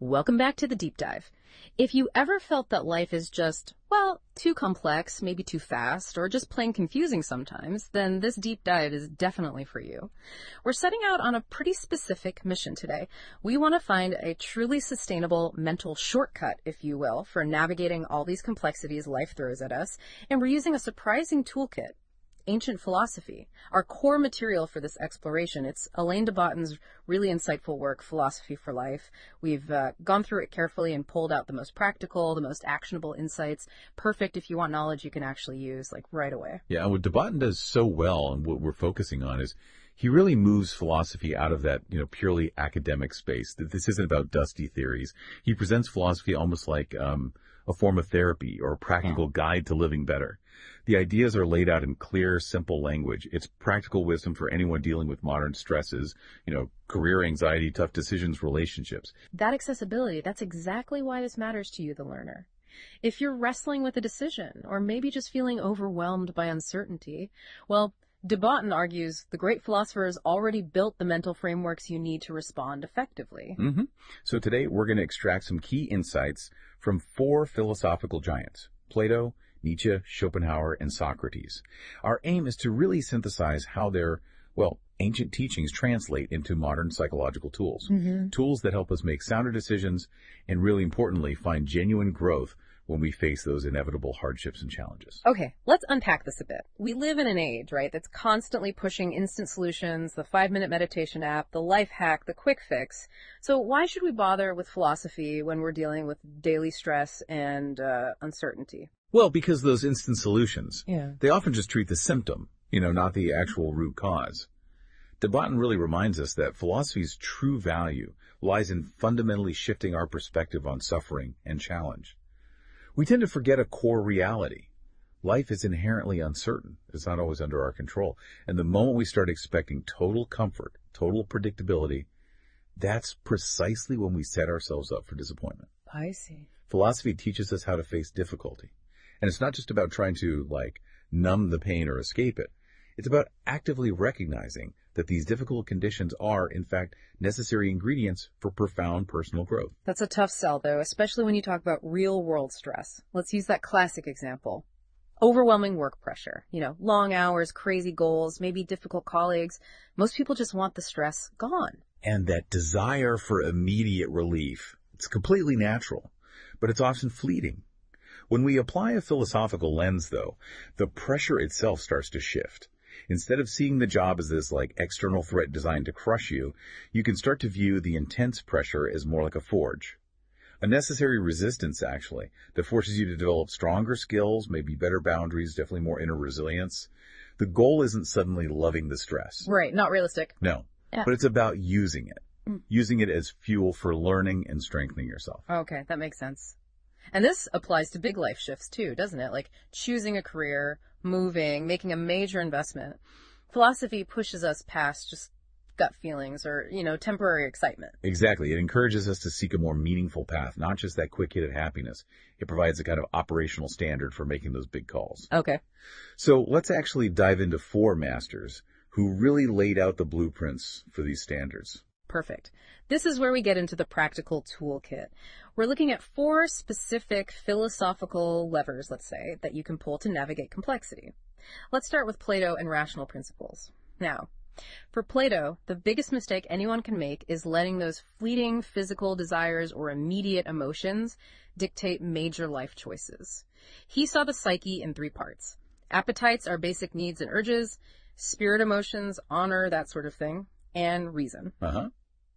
Welcome back to the deep dive. If you ever felt that life is just, well, too complex, maybe too fast, or just plain confusing sometimes, then this deep dive is definitely for you. We're setting out on a pretty specific mission today. We want to find a truly sustainable mental shortcut, if you will, for navigating all these complexities life throws at us, and we're using a surprising toolkit. Ancient philosophy, our core material for this exploration. It's Alain de Botton's really insightful work, Philosophy for Life. We've gone through it carefully and pulled out the most practical, the most actionable insights. Perfect if you want knowledge you can actually use, like, right away. Yeah, and what de Botton does so well, and what we're focusing on, is he really moves philosophy out of that, purely academic space. That this isn't about dusty theories. He presents philosophy almost like a form of therapy or a practical guide to living better. The ideas are laid out in clear, simple language. It's practical wisdom for anyone dealing with modern stresses, career anxiety, tough decisions, relationships. That accessibility, that's exactly why this matters to you, the learner. If you're wrestling with a decision, or maybe just feeling overwhelmed by uncertainty, well, de Botton argues the great philosophers already built the mental frameworks you need to respond effectively. So today we're going to extract some key insights from 4 philosophical giants: Plato, Nietzsche, Schopenhauer, and Socrates. Our aim is to really synthesize how their, ancient teachings translate into modern psychological tools. Tools that help us make sounder decisions and, really importantly, find genuine growth when we face those inevitable hardships and challenges. Okay, let's unpack this a bit. We live in an age, right, that's constantly pushing instant solutions, the 5-minute meditation app, the life hack, the quick fix. So why should we bother with philosophy when we're dealing with daily stress and uncertainty? Well, because those instant solutions, they often just treat the symptom, not the actual root cause. De Botton really reminds us that philosophy's true value lies in fundamentally shifting our perspective on suffering and challenge. We tend to forget a core reality. Life is inherently uncertain. It's not always under our control. And the moment we start expecting total comfort, total predictability, that's precisely when we set ourselves up for disappointment. I see. Philosophy teaches us how to face difficulty. And it's not just about trying to, numb the pain or escape it. It's about actively recognizing that these difficult conditions are, in fact, necessary ingredients for profound personal growth. That's a tough sell, though, especially when you talk about real-world stress. Let's use that classic example. Overwhelming work pressure. Long hours, crazy goals, maybe difficult colleagues. Most people just want the stress gone. And that desire for immediate relief, it's completely natural, but it's often fleeting. When we apply a philosophical lens, though, the pressure itself starts to shift. Instead of seeing the job as this external threat designed to crush you, you can start to view the intense pressure as more like a forge. A necessary resistance, actually, that forces you to develop stronger skills, maybe better boundaries, definitely more inner resilience. The goal isn't suddenly loving the stress. Right, not realistic. No, but it's about using it. Using it as fuel for learning and strengthening yourself. Okay, that makes sense. And this applies to big life shifts too, doesn't it? Like choosing a career, moving, making a major investment. Philosophy pushes us past just gut feelings or, temporary excitement. Exactly. It encourages us to seek a more meaningful path, not just that quick hit of happiness. It provides a kind of operational standard for making those big calls. Okay. So let's actually dive into 4 masters who really laid out the blueprints for these standards. Perfect. This is where we get into the practical toolkit. We're looking at 4 specific philosophical levers, let's say, that you can pull to navigate complexity. Let's start with Plato and rational principles. Now, for Plato, the biggest mistake anyone can make is letting those fleeting physical desires or immediate emotions dictate major life choices. He saw the psyche in 3 parts. Appetites are basic needs and urges, spirit emotions, honor, that sort of thing, and reason.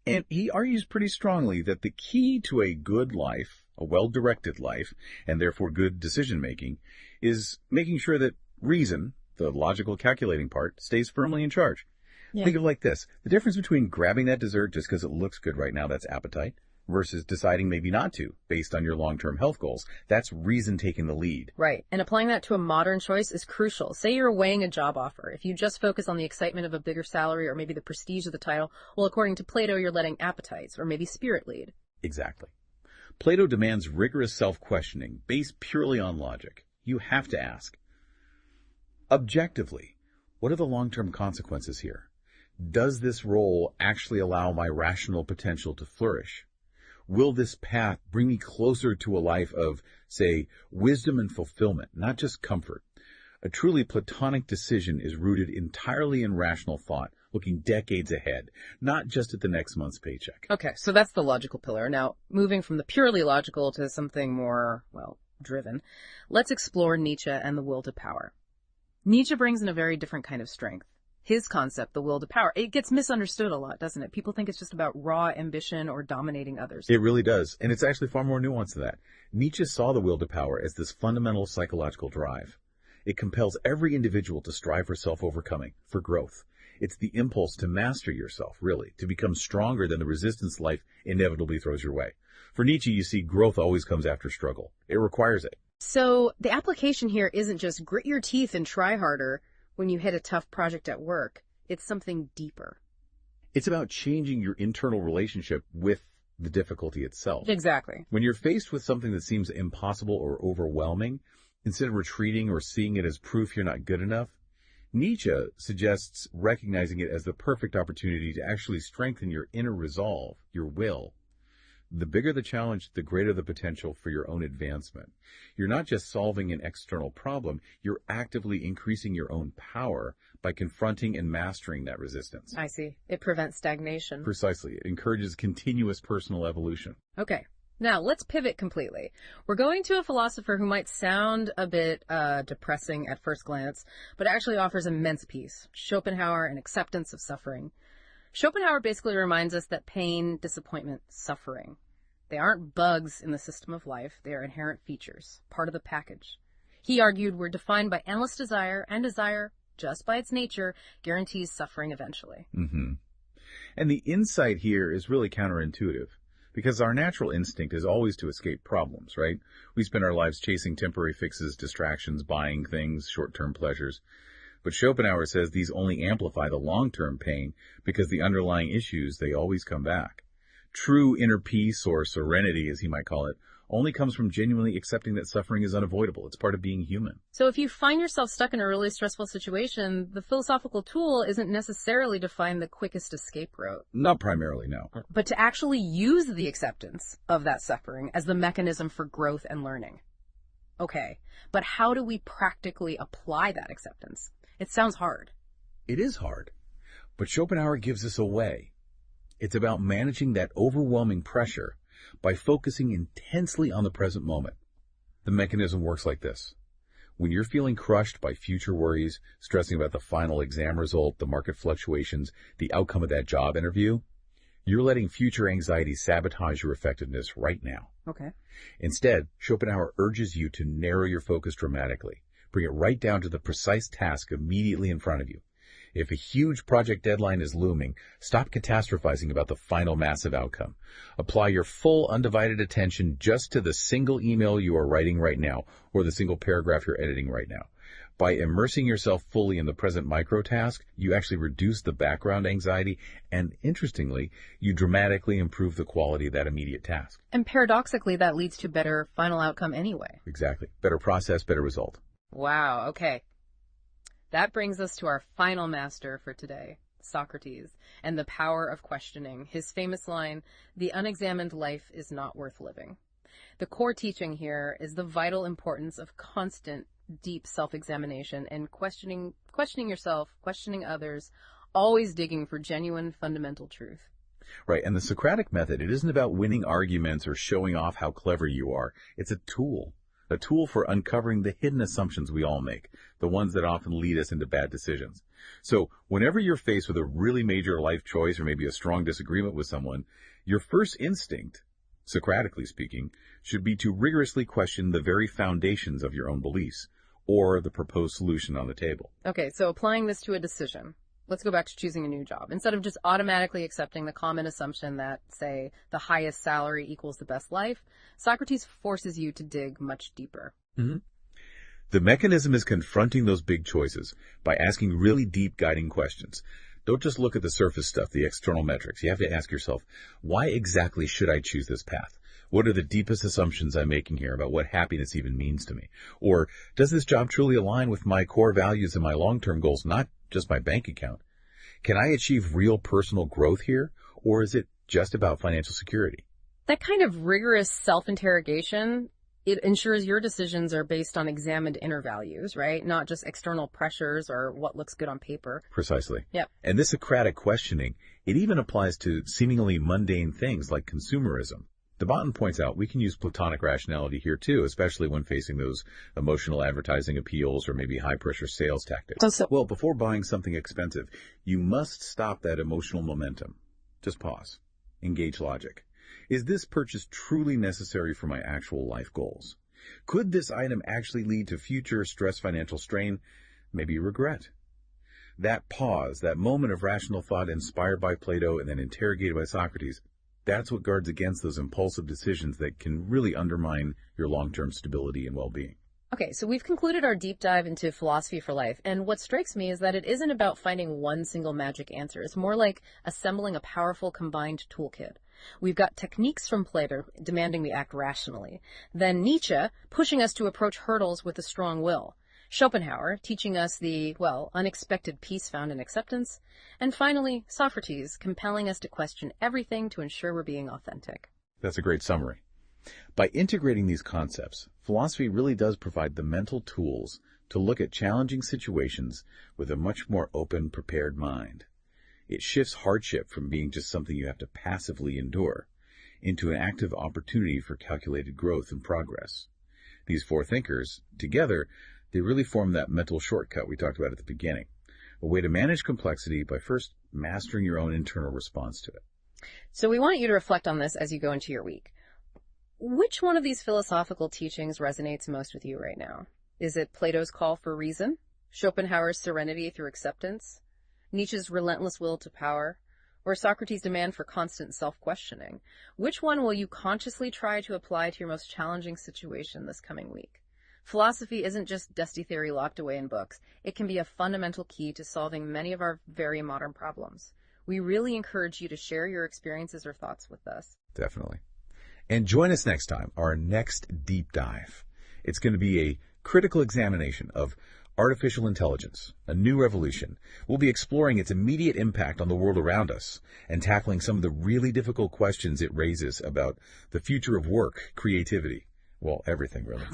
And he argues pretty strongly that the key to a good life, a well-directed life, and therefore good decision-making, is making sure that reason, the logical calculating part, stays firmly in charge. Think of it like this. The difference between grabbing that dessert just because it looks good right now, that's appetite, versus deciding maybe not to, based on your long-term health goals. That's reason taking the lead. Right. And applying that to a modern choice is crucial. Say you're weighing a job offer. If you just focus on the excitement of a bigger salary or maybe the prestige of the title, well, according to Plato, you're letting appetites or maybe spirit lead. Exactly. Plato demands rigorous self-questioning based purely on logic. You have to ask, objectively, what are the long-term consequences here? Does this role actually allow my rational potential to flourish? Will this path bring me closer to a life of, say, wisdom and fulfillment, not just comfort? A truly Platonic decision is rooted entirely in rational thought, looking decades ahead, not just at the next month's paycheck. Okay, so that's the logical pillar. Now, moving from the purely logical to something more, well, driven, let's explore Nietzsche and the will to power. Nietzsche brings in a very different kind of strength. His concept, the will to power, it gets misunderstood a lot, doesn't it? People think it's just about raw ambition or dominating others. It really does, and it's actually far more nuanced than that. Nietzsche saw the will to power as this fundamental psychological drive. It compels every individual to strive for self-overcoming, for growth. It's the impulse to master yourself, really, to become stronger than the resistance life inevitably throws your way. For Nietzsche, you see, growth always comes after struggle. It requires it. So the application here isn't just grit your teeth and try harder when you hit a tough project at work. It's something deeper. It's about changing your internal relationship with the difficulty itself. Exactly. When you're faced with something that seems impossible or overwhelming, instead of retreating or seeing it as proof you're not good enough, Nietzsche suggests recognizing it as the perfect opportunity to actually strengthen your inner resolve, your will. The bigger the challenge, the greater the potential for your own advancement. You're not just solving an external problem, you're actively increasing your own power by confronting and mastering that resistance. I see. It prevents stagnation. Precisely. It encourages continuous personal evolution. Okay. Now, let's pivot completely. We're going to a philosopher who might sound a bit depressing at first glance, but actually offers immense peace. Schopenhauer and acceptance of suffering. Schopenhauer basically reminds us that pain, disappointment, suffering, they aren't bugs in the system of life. They are inherent features, part of the package. He argued we're defined by endless desire, and desire, just by its nature, guarantees suffering eventually. Mm-hmm. And the insight here is really counterintuitive, because our natural instinct is always to escape problems, right? We spend our lives chasing temporary fixes, distractions, buying things, short-term pleasures. But Schopenhauer says these only amplify the long-term pain because the underlying issues, they always come back. True inner peace, or serenity as he might call it, only comes from genuinely accepting that suffering is unavoidable. It's part of being human. So if you find yourself stuck in a really stressful situation, the philosophical tool isn't necessarily to find the quickest escape route. Not primarily, no. But to actually use the acceptance of that suffering as the mechanism for growth and learning. Okay, but how do we practically apply that acceptance? It sounds hard. It is hard, but Schopenhauer gives us a way. It's about managing that overwhelming pressure by focusing intensely on the present moment. The mechanism works like this. When you're feeling crushed by future worries, stressing about the final exam result, the market fluctuations, the outcome of that job interview, you're letting future anxiety sabotage your effectiveness right now. Okay. Instead, Schopenhauer urges you to narrow your focus dramatically. Bring it right down to the precise task immediately in front of you. If a huge project deadline is looming, stop catastrophizing about the final massive outcome. Apply your full undivided attention just to the single email you are writing right now, or the single paragraph you're editing right now. By immersing yourself fully in the present micro task, you actually reduce the background anxiety, and interestingly, you dramatically improve the quality of that immediate task. And paradoxically, that leads to better final outcome anyway. Exactly. Better process, better result. Wow, okay. That brings us to our final master for today, Socrates, and the power of questioning. His famous line, "The unexamined life is not worth living." The core teaching here is the vital importance of constant, deep self-examination and questioning yourself, questioning others, always digging for genuine, fundamental truth. Right, and the Socratic method, it isn't about winning arguments or showing off how clever you are. It's a tool for uncovering the hidden assumptions we all make, the ones that often lead us into bad decisions. So whenever you're faced with a really major life choice or maybe a strong disagreement with someone, your first instinct, Socratically speaking, should be to rigorously question the very foundations of your own beliefs or the proposed solution on the table. Okay, so applying this to a decision. Let's go back to choosing a new job. Instead of just automatically accepting the common assumption that, say, the highest salary equals the best life, Socrates forces you to dig much deeper. Mm-hmm. The mechanism is confronting those big choices by asking really deep guiding questions. Don't just look at the surface stuff, the external metrics. You have to ask yourself, why exactly should I choose this path? What are the deepest assumptions I'm making here about what happiness even means to me? Or does this job truly align with my core values and my long-term goals, not just my bank account? Can I achieve real personal growth here, or is it just about financial security? That kind of rigorous self-interrogation, it ensures your decisions are based on examined inner values, right? Not just external pressures or what looks good on paper. Precisely. Yep. And this Socratic questioning, it even applies to seemingly mundane things like consumerism. De Botton points out we can use Platonic rationality here too, especially when facing those emotional advertising appeals or maybe high-pressure sales tactics. Well, before buying something expensive, you must stop that emotional momentum. Just pause. Engage logic. Is this purchase truly necessary for my actual life goals? Could this item actually lead to future stress, financial strain, maybe regret? That pause, that moment of rational thought inspired by Plato and then interrogated by Socrates, that's what guards against those impulsive decisions that can really undermine your long-term stability and well-being. Okay, so we've concluded our deep dive into philosophy for life, and what strikes me is that it isn't about finding one single magic answer. It's more like assembling a powerful combined toolkit. We've got techniques from Plato demanding we act rationally, then Nietzsche pushing us to approach hurdles with a strong will, Schopenhauer teaching us the, well, unexpected peace found in acceptance, and finally, Socrates compelling us to question everything to ensure we're being authentic. That's a great summary. By integrating these concepts, philosophy really does provide the mental tools to look at challenging situations with a much more open, prepared mind. It shifts hardship from being just something you have to passively endure into an active opportunity for calculated growth and progress. These four thinkers, together, they really form that mental shortcut we talked about at the beginning, a way to manage complexity by first mastering your own internal response to it. So we want you to reflect on this as you go into your week. Which one of these philosophical teachings resonates most with you right now? Is it Plato's call for reason, Schopenhauer's serenity through acceptance, Nietzsche's relentless will to power, or Socrates' demand for constant self-questioning? Which one will you consciously try to apply to your most challenging situation this coming week? Philosophy isn't just dusty theory locked away in books. It can be a fundamental key to solving many of our very modern problems. We really encourage you to share your experiences or thoughts with us. Definitely. And join us next time, our next deep dive. It's going to be a critical examination of artificial intelligence, a new revolution. We'll be exploring its immediate impact on the world around us and tackling some of the really difficult questions it raises about the future of work, creativity, well, everything really.